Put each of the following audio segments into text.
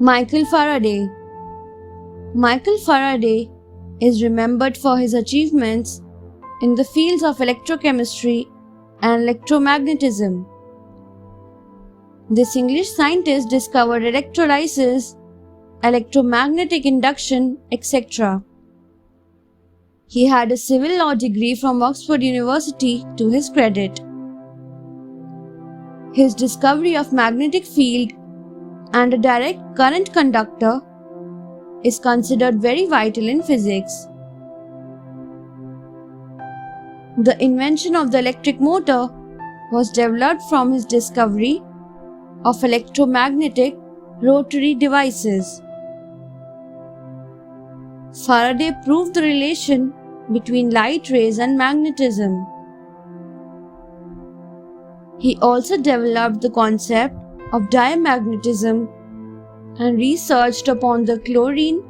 Michael Faraday. Michael Faraday is remembered for his achievements in the fields of electrochemistry and electromagnetism. This English scientist discovered electrolysis, electromagnetic induction, etc. He had a civil law degree from Oxford University to his credit. His discovery of magnetic field and a direct current conductor is considered very vital in physics. The invention of the electric motor was developed from his discovery of electromagnetic rotary devices. Faraday proved the relation between light rays and magnetism. He also developed the concept of diamagnetism and researched upon the chlorine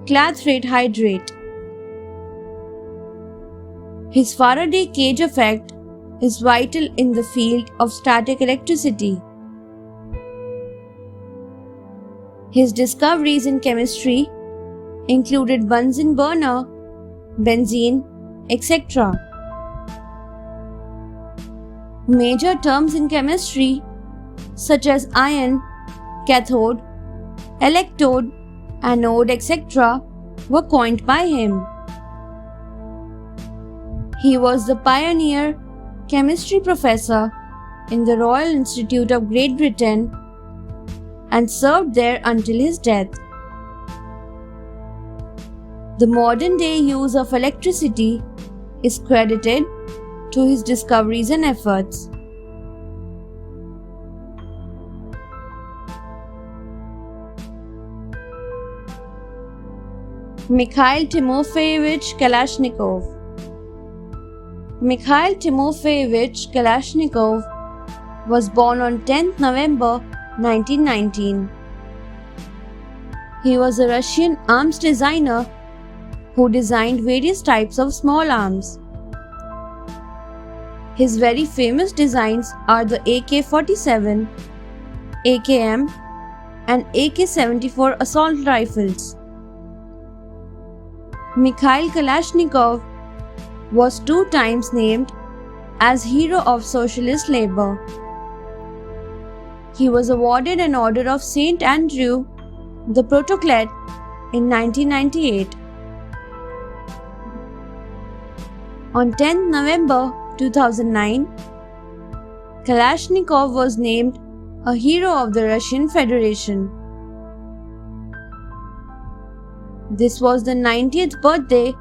clathrate hydrate. His Faraday cage effect is vital in the field of static electricity. His discoveries in chemistry included Bunsen burner, benzene, etc. Major terms in chemistry such as ion, cathode, electrode, anode, etc. were coined by him. He was the pioneer chemistry professor in the Royal Institute of Great Britain and served there until his death. The modern day use of electricity is credited to his discoveries and efforts. Mikhail Timofeyevich Kalashnikov. Mikhail Timofeyevich Kalashnikov was born on 10th November 1919. He was a Russian arms designer who designed various types of small arms. His very famous designs are the AK-47, AKM, and AK-74 assault rifles. Mikhail Kalashnikov was 2 times named as Hero of Socialist Labor. He was awarded an Order of St. Andrew the Protoclet in 1998. On 10 November 2009, Kalashnikov was named a Hero of the Russian Federation. This was the 90th birthday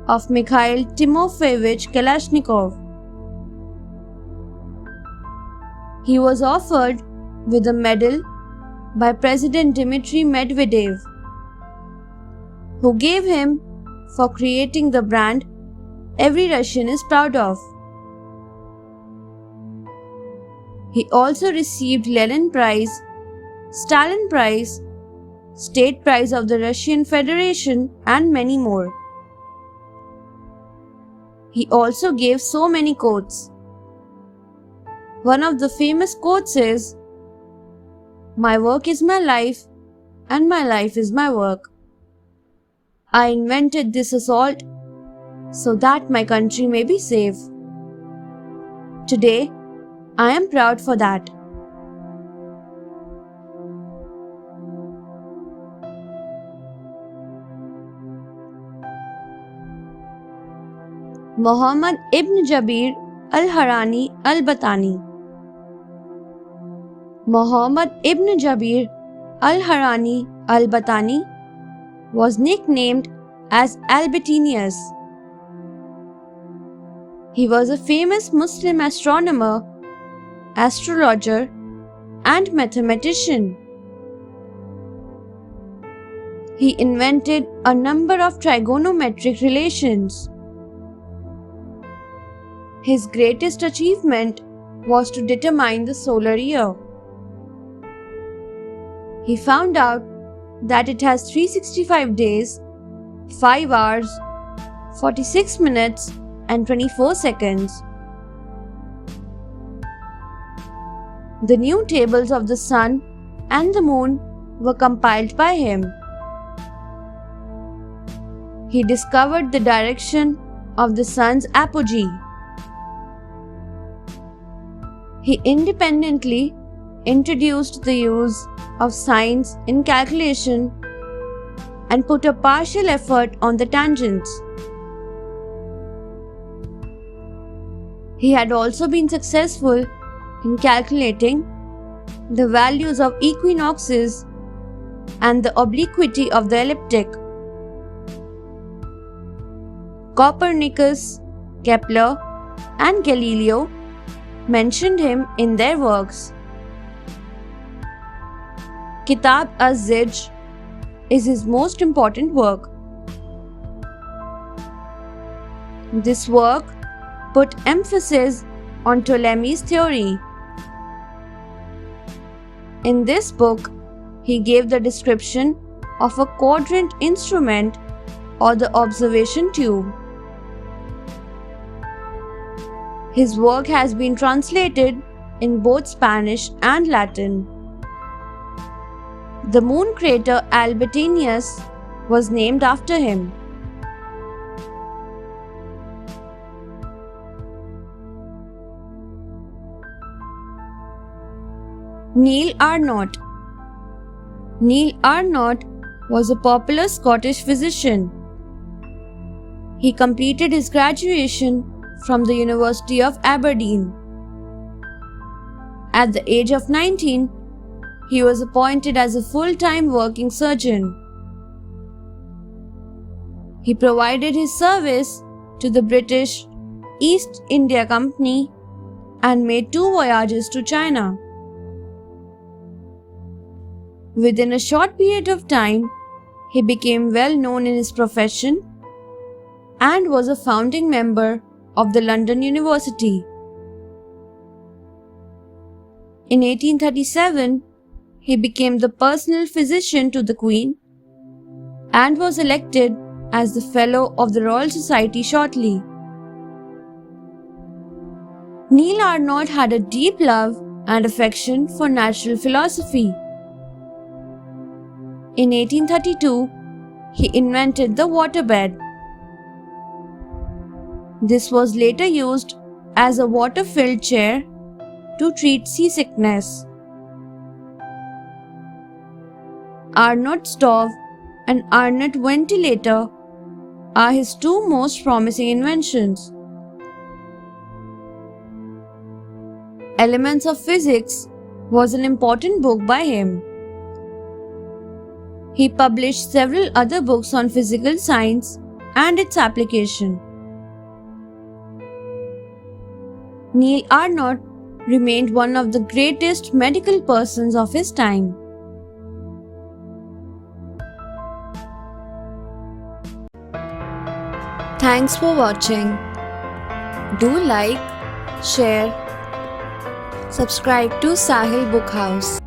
of Mikhail Timofeyevich Kalashnikov. He was offered with a medal by President Dmitry Medvedev, who gave him for creating the brand every Russian is proud of. He also received Lenin Prize, Stalin Prize, State Prize of the Russian Federation, and many more. He also gave so many quotes. One of the famous quotes is, "My work is my life, and my life is my work. I invented this assault so that my country may be safe. Today, I am proud for that." Muhammad ibn Jabir al-Harani al-Batani. Muhammad ibn Jabir al-Harani al-Batani was nicknamed as Albertinius. He was a famous Muslim astronomer, astrologer, and mathematician. He invented a number of trigonometric relations. His greatest achievement was to determine the solar year. He found out that it has 365 days, 5 hours, 46 minutes, and 24 seconds. The new tables of the sun and the moon were compiled by him. He discovered the direction of the sun's apogee. He independently introduced the use of sines in calculation and put a partial effort on the tangents. He had also been successful in calculating the values of equinoxes and the obliquity of the ecliptic. Copernicus, Kepler, and Galileo mentioned him in their works. Kitab az-Zijr is his most important work. This work put emphasis on Ptolemy's theory. In this book, he gave the description of a quadrant instrument or the observation tube. His work has been translated in both Spanish and Latin. The moon crater Albertinius was named after him. Neil Arnott. Neil Arnott was a popular Scottish physician. He completed his graduation from the University of Aberdeen. At the age of 19, he was appointed as a full-time working surgeon. He provided his service to the British East India Company and made 2 voyages to China. Within a short period of time, he became well known in his profession and was a founding member of the London University. In 1837, he became the personal physician to the Queen and was elected as the Fellow of the Royal Society shortly. Neil Arnott had a deep love and affection for natural philosophy. In 1832, he invented the waterbed. This was later used as a water-filled chair to treat seasickness. Arnott stove and Arnott ventilator are his 2 most promising inventions. Elements of Physics was an important book by him. He published several other books on physical science and its application. Neil Arnott remained one of the greatest medical persons of his time. Thanks for watching. Do like, share, subscribe to Sahil Book House.